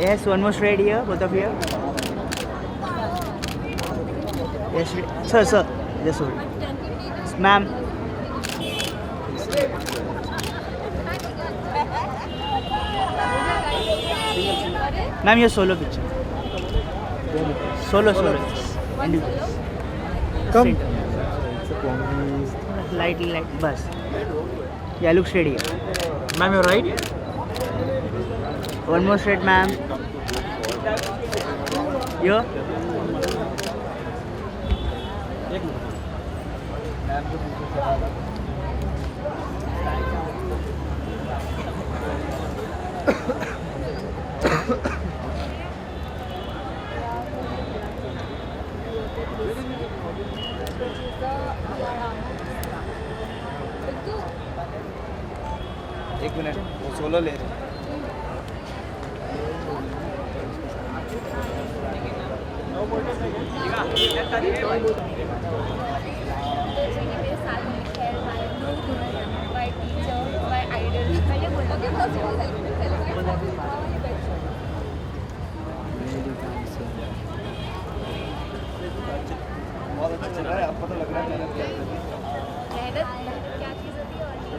Yes, one more straight here, both of you. Yes, sir, just hold. Ma'am. Ma'am, your solo picture. Solo. Come. Light, bus. Yeah, look straight here. Ma'am, you're right. One more straight, ma'am. Here. एक minute, वो solo ले रहे हैं। बहुत अच्छा चल रहा है, आपको तो लग रहा है मेहनत क्या चीज़ होती है और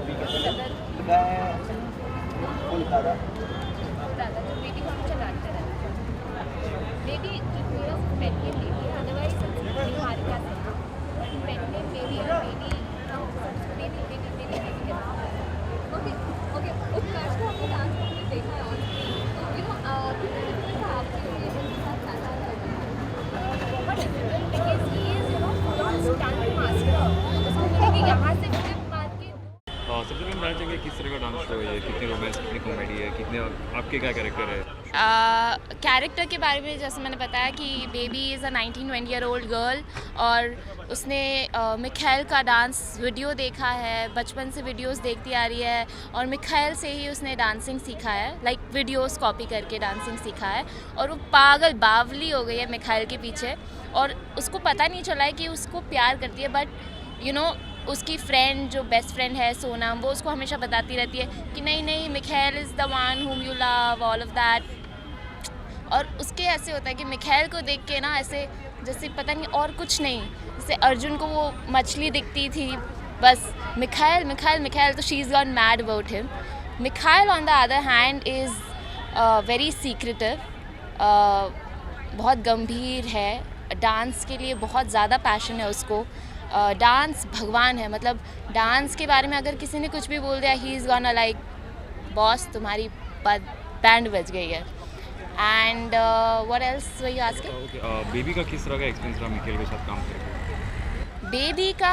बेटी को हम चलाते रहते हैं। बेटी मेरा पेट नेम बेबी है, अदरवाइज हमारे क्या पेट नेम बेबी है। बेबी ओके उत्कर्ष को हमने डांस करके देखा है और यू नो कितने आपके रिलेशन के साथ जाना है बहुत difficult because he is you know not stunt master. उसको मिलेगी यहाँ से फ्लिप मार के। सबसे पहले बताना चाहेंगे किस तरह का डांस शो है, कितनी रोमांस, कितनी कॉमेडी है, कितने आपके क्या कैरेक्टर है? कैरेक्टर के बारे में जैसे मैंने बताया कि बेबी इज़ अ 19-20 गर्ल और उसने मिखाइल का डांस वीडियो देखा है, बचपन से वीडियोस देखती आ रही है और मिखाइल से ही उसने डांसिंग सीखा है, लाइक वीडियोस कॉपी करके डांसिंग सीखा है और वो पागल बावली हो गई है मिखाइल के पीछे और उसको पता नहीं चला है कि उसको प्यार करती है। बट यू नो उसकी फ्रेंड जो बेस्ट फ्रेंड है सोनम, वो उसको हमेशा बताती रहती है कि नहीं Mikhail is the one whom you love, all of that. और उसके ऐसे होता है कि मिखाइल को देख के ना ऐसे जैसे पता नहीं और कुछ नहीं, जैसे अर्जुन को वो मछली दिखती थी बस मिखाइल, तो she is gone mad about him. Mikhail on the other hand is very secretive, बहुत गंभीर है, डांस के लिए बहुत ज़्यादा पैशन है उसको। डांस भगवान है, मतलब डांस के बारे में अगर किसी ने कुछ भी बोल दिया he is gonna like boss तुम्हारी बैंड बज गई है। And what else were you asking? Baby का किस तरह का एक्सपीरियंस रहा मिखाइल के साथ काम करके? बेबी का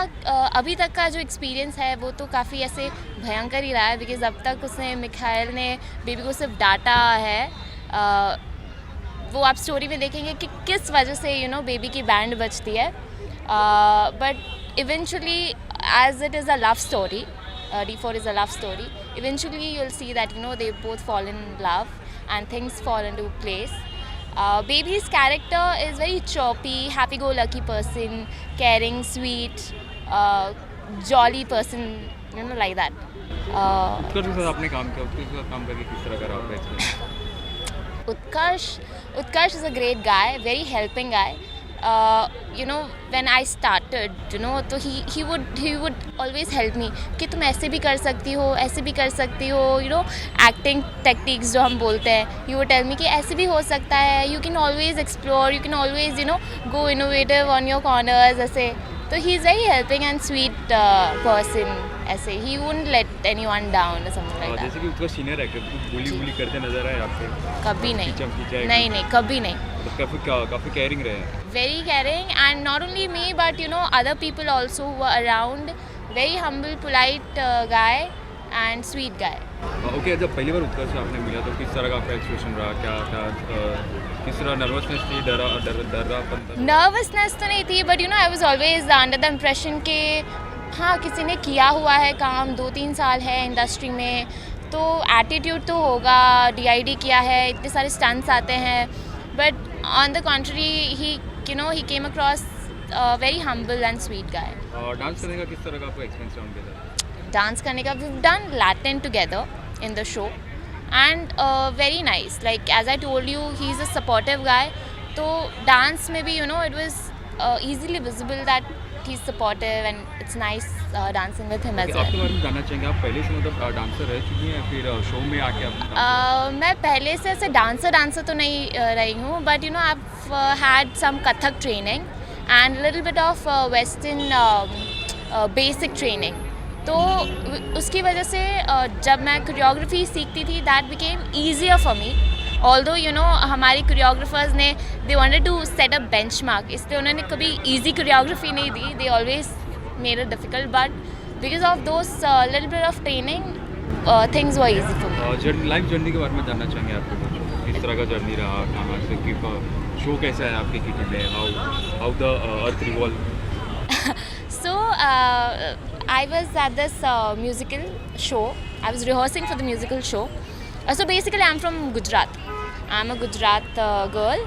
अभी तक का जो एक्सपीरियंस है वो तो काफ़ी ऐसे भयंकर ही रहा है बिकॉज अब तक उसने मिखाइल ने बेबी को सिर्फ डांटा है। वो आप स्टोरी में देखेंगे कि किस वजह से यू नो बेबी की बैंड बजती है। But eventually, as it is a love story, D4 is a love story. Eventually, you'll see that you know they both fall in love and things fall into place. Baby's character is very chirpy, happy-go-lucky person, caring, sweet, jolly person, you know, like that. उत्कर्ष के साथ आपने काम किया, उत्कर्ष के साथ काम करके किस तरह का रहा आपका experience? Utkarsh is a great guy, very helping guy. You know when I started you know तो he would always help me कि तुम ऐसे भी कर सकती हो, ऐसे भी कर सकती हो, you know acting techniques जो हम बोलते हैं, he would tell me कि ऐसे भी हो सकता है, you can always explore, you can always you know go innovative on your corners ऐसे। तो he is very helping and sweet person ऐसे, he won't let anyone down or something like that। जैसे कि उत्कर्ष सीनियर एक्टर, कुछ बोली करते नजर आए आपके? कभी नहीं, नहीं कभी नहीं। तो काफ़ी केयरिंग रहे हैं? Very caring and not only me but you know other people also who were around, very humble, polite guy and sweet guy। Okay, जब पहली बार उत्कर्ष से आपने मिला तो किस तरह का आपका एक्सप्रेशन रहा, क्या किस तरह नर्वसनेस थी, डरापन? नर्वसनेस तो नहीं थी but you know I was always under the impression कि हाँ किसी ने किया हुआ है काम, 2-3 साल है इंडस्ट्री में तो एटीट्यूड तो होगा, DID किया है, इतने सारे स्टंट्स आते हैं। But on the contrary he came across very humble and sweet guy. Dance करने का किस तरह का आपका एक्सपीरियंस रहा उनके साथ? डांस करने का we done Latin together in the show and very nice. Like as I told you, he is a supportive guy. तो डांस में भी, you know, it was easily visible that he's supportive and it's nice dancing with him as well. आपके बारे में जानना चाहेंगे, आप पहले से मतलब डांसर रह चुकी हैं फिर शो में आके आप मैं पहले से ऐसे डांसर तो नहीं रही हूँ, but you know I had some Kathak training and little bit of western basic training. तो उसकी वजह से जब मैं कोरियोग्राफी सीखती थी, that became easier for me. Although you know हमारी कोरियोग्राफर्स ने they wanted to set a benchmark, इसलिए उन्होंने कभी इजी कोरियोग्राफी नहीं दी. They always made it difficult, but because of those little bit of training things were easy for me. Journey, life journey के बारे में जानना चाहेंगे आपको कुछ, किस तरह का जर्नी रहा, कहाँ से कि शो कैसा है आपके किटी में, how the earth revolve. So I was at this musical show. I was rehearsing for the musical show. So basically I'm from Gujarat. I'm a Gujarat girl,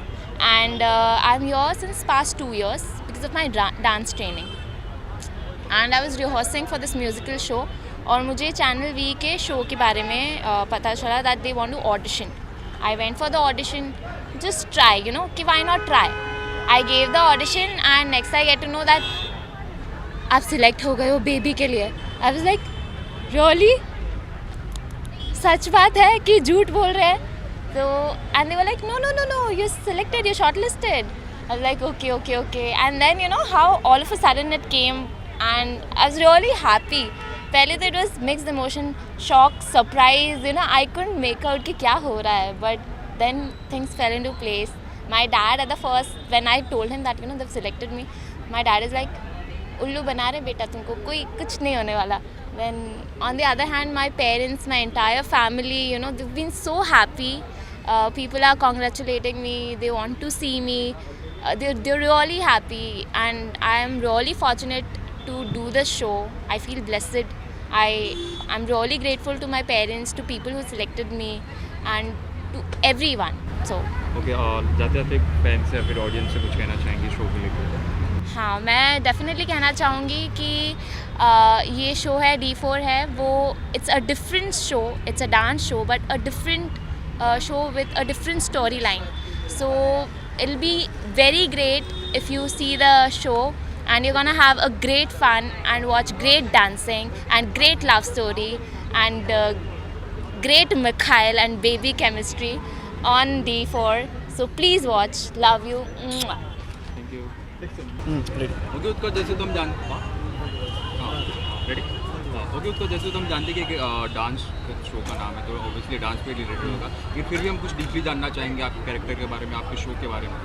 and I'm here since past 2 years because of my dance training. And I was rehearsing for this musical show. और मुझे channel we के show के बारे में पता चला that they want to audition. I went for the audition, just try, you know, कि why not try. I gave the audition and next I get to know that आप select हो गए हो बेबी के लिए. आई वाज लाइक रियली, सच बात है कि झूठ बोल रहे हैं? तो and they were like no no no no, you selected, you shortlisted. I was like okay okay okay. And then you know how all of a sudden it came and I was really happy. पहले तो it was mixed emotion, shock, surprise, you know I couldn't make out कि क्या हो रहा है, but then things fell into place. My dad at the first when I told him that you know they selected me, my dad is like उल्लू बना रहे बेटा तुमको, कोई कुछ नहीं होने वाला. Then on the other hand, my parents, my entire family, you know, they've been so happy. People are congratulating me, they want to see me, they're really happy, and I am really fortunate to do this show. I feel blessed. I'm really grateful to my parents, to people who selected me, and to everyone. So okay, जाते जाते fan से फिर audience से कुछ कहना चाहेंगे show को लेकर? हाँ, मैं डेफिनेटली कहना चाहूँगी कि ये शो है D4 है, वो it's a different show, it's a dance show but a different show with a different story line. So it be very great if you see the show and you're gonna have a great fun and watch great dancing and great love story and great Mikhail and baby chemistry on D4. So please watch. Love you. Mwah. Thank you. Ready. Okay, उसका जैसे तुम ready. Okay, उसको जैसे तुम जानते कि dance show का नाम है तो ऑब्वियसली डांस पे रिलेटेड होगा, लेकिन फिर भी हम कुछ डीपली जानना चाहेंगे आपके कैरेक्टर के बारे में, आपके शो के बारे में.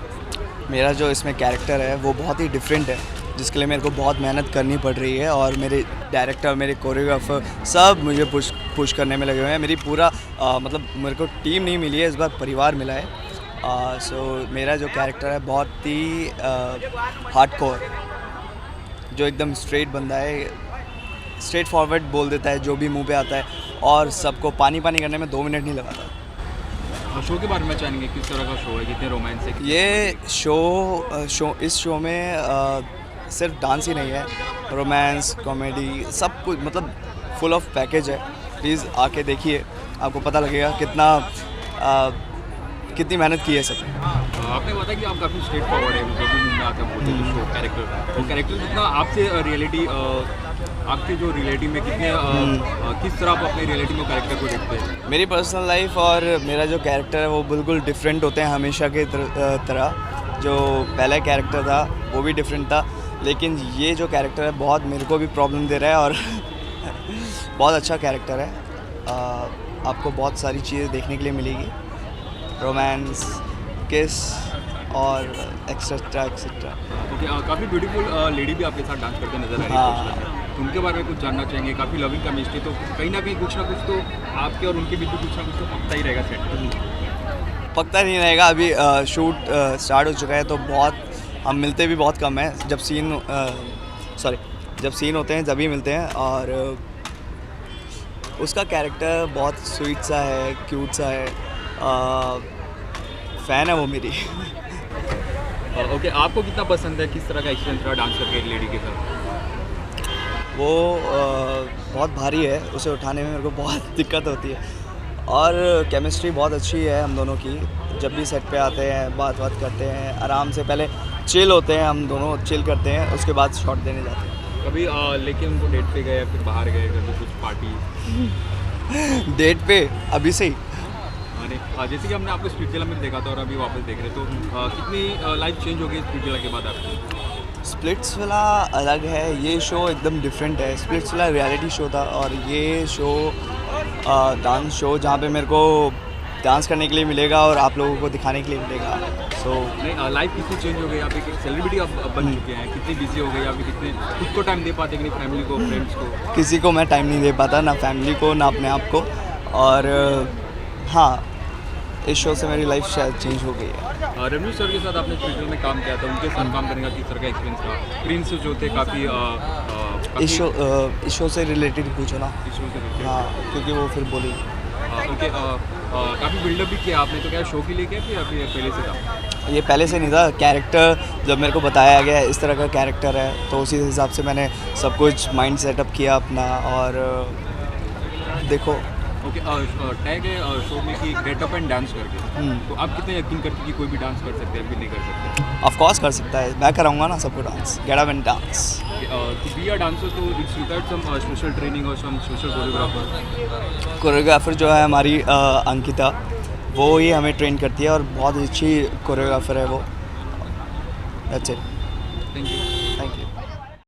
मेरा जो इसमें कैरेक्टर है वो बहुत ही डिफरेंट है, जिसके लिए मेरे को बहुत मेहनत करनी पड़ रही है, और मेरे डायरेक्टर, मेरे कोरियोग्राफर सब मुझे पुश करने में लगे हुए हैं. मेरी पूरा मतलब मेरे को टीम नहीं मिली है, इस बार परिवार मिला है. सो मेरा जो कैरेक्टर है बहुत ही हार्डकोर, जो एकदम स्ट्रेट बंदा है, स्ट्रेट फॉरवर्ड बोल देता है जो भी मुंह पे आता है, और सबको पानी पानी करने में 2 मिनट नहीं लगाता. शो के बारे में जानेंगे, किस तरह का शो है, कितने रोमांस है ये इस शो में सिर्फ डांस ही नहीं है, रोमांस, कॉमेडी, सब कुछ, मतलब फुल ऑफ पैकेज है. प्लीज़ आके देखिए, आपको पता लगेगा कितनी मेहनत की है सब. आपने बताया कि आप काफ़ी स्ट्रेट फॉरवर्ड है, जो भी मुंह में आता बोलते हैं शो कैरेक्टर, वो कैरेक्टर जितना आपसे रियलिटी, आपके जो रियलिटी में कितने किस तरह आप अपने रियलिटी में कैरेक्टर को देखते हैं? मेरी पर्सनल लाइफ और मेरा जो कैरेक्टर है वो बिल्कुल डिफरेंट होते हैं हमेशा के तरह. जो पहला कैरेक्टर था वो भी डिफरेंट था, लेकिन ये जो कैरेक्टर है बहुत मेरे को भी प्रॉब्लम दे रहा है, और बहुत अच्छा कैरेक्टर है. आपको बहुत सारी चीज़ें देखने के लिए मिलेगी, रोमांस, किस और एक्सेट्रा एक्सेट्रा. ओके, काफ़ी ब्यूटीफुल लेडी भी आपके साथ डांस करते नजर आ रही है, उनके बारे में कुछ जानना चाहेंगे. काफ़ी लविंग केमिस्ट्री, तो कहीं ना कहीं कुछ ना कुछ तो आपके और उनके बीच में कुछ ना कुछ तो पक्का ही रहेगा सेट. पक्का नहीं रहेगा, अभी शूट स्टार्ट हो चुका है, तो बहुत हम मिलते भी बहुत कम हैं. जब सीन होते हैं तभी मिलते हैं, और उसका कैरेक्टर बहुत स्वीट सा है, क्यूट सा है, फ़ैन है वो मेरी. ओके, आपको कितना पसंद है, किस तरह का एक्सपीरियंस रहा डांस करके एक लेडी के साथ? वो बहुत भारी है, उसे उठाने में मेरे को बहुत दिक्कत होती है, और केमिस्ट्री बहुत अच्छी है हम दोनों की। जब भी सेट पे आते हैं बात करते हैं आराम से, पहले चिल होते हैं हम दोनों, चिल करते हैं, उसके बाद शॉट देने जाते हैं। कभी लेके उनको डेट पे गए या फिर बाहर गए कभी कुछ पार्टी? डेट पे अभी से ही। अरे जैसे कि हमने आपको स्पीड जिला में देखा था और अभी वापस देख रहे, तो कितनी लाइफ चेंज हो गई स्पीड जिला के बाद आपकी? स्प्लिट्स वाला अलग है, ये शो एकदम डिफरेंट है। स्प्लिट्स वाला रियलिटी शो था और ये शो डांस शो, जहाँ पे मेरे को डांस करने के लिए मिलेगा और आप लोगों को दिखाने के लिए मिलेगा। सो नहीं, लाइफ कितनी चेंज हो गई? आप एक सेलिब्रिटी आप बन चुके हैं, कितनी बिजी हो गई? आप कितने खुद को टाइम दे पाते कि नहीं, फैमिली को, फ्रेंड्स को? किसी को मैं टाइम नहीं दे पाता, ना फैमिली को ना अपने आप को। और हाँ, इस शो से मेरी लाइफ शायद चेंज हो गई है। रेवन्यू सर के साथ आपने स्पीड में काम किया था, उनके साथ काम करने का किस तरह का एक्सपीरियंस था? प्रिंस जो थे काफ़ी इस शो से रिलेटेड पूछो ना। इस शो से related। हाँ, क्योंकि वो फिर बोली। उनके काफ़ी बिल्डअप भी किया आपने, तो क्या शो के लिए किया कि अभी पहले से था? ये पहले से नहीं था, कैरेक्टर जब मेरे को बताया गया इस तरह का कैरेक्टर है तो उसी हिसाब से मैंने सब कुछ माइंड सेटअप किया अपना। और देखो ओके, टैग है शो में कि गेट अप एंड डांस करके, तो आप कितने यकीन करते कि कोई भी डांस कर सकते हैं कि नहीं कर सकते? ऑफ कोर्स कर सकता है, मैं कराऊंगा ना सबको dance, get up and dance. To be a dancer, तो it's required some special training or some special choreographer? Choreographer जो है हमारी अंकिता, वो ही हमें ट्रेन करती है और बहुत अच्छी कोरियोग्राफर है वो। That's it. Thank you.